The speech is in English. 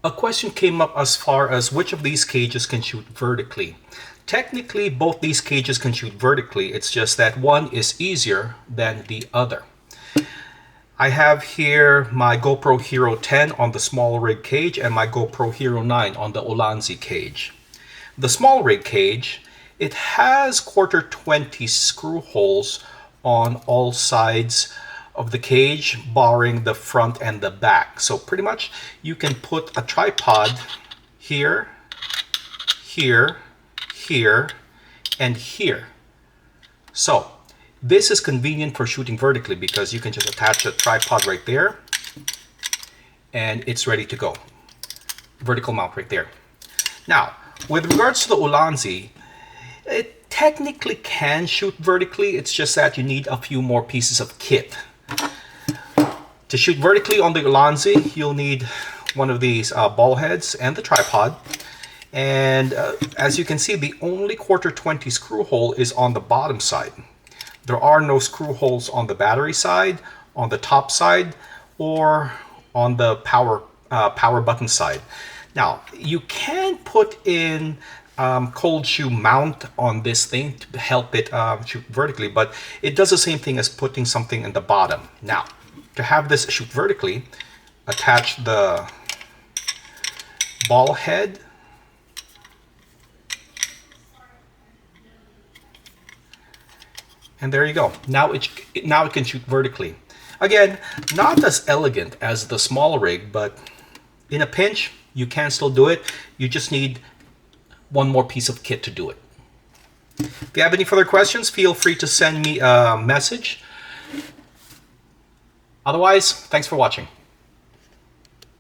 A question came up as far as which of these cages can shoot vertically. Technically, both these cages can shoot vertically. It's just that one is easier than the other. I have here my GoPro Hero 10 on the SmallRig cage and my GoPro Hero 9 on the Ulanzi cage. The SmallRig cage, it has 1/4 20 screw holes on all sides of the cage, barring the front and the back. So pretty much you can put a tripod here, here, here, and here. So this is convenient for shooting vertically because you can just attach a tripod right there and it's ready to go. Vertical mount right there. Now, with regards to the Ulanzi, it technically can shoot vertically. It's just that you need a few more pieces of kit. To shoot vertically on the Ulanzi, you'll need one of these ball heads and the tripod. And as you can see, the only 1/4 20 screw hole is on the bottom side. There are no screw holes on the battery side, on the top side, or on the power button side. Now, you can put in cold shoe mount on this thing to help it shoot vertically, but it does the same thing as putting something in the bottom. Now, to have this shoot vertically, attach the ball head and there you go. Now it can shoot vertically. Again, not as elegant as the SmallRig, but in a pinch, you can still do it. You just need one more piece of kit to do it. If you have any further questions, feel free to send me a message. Otherwise, thanks for watching.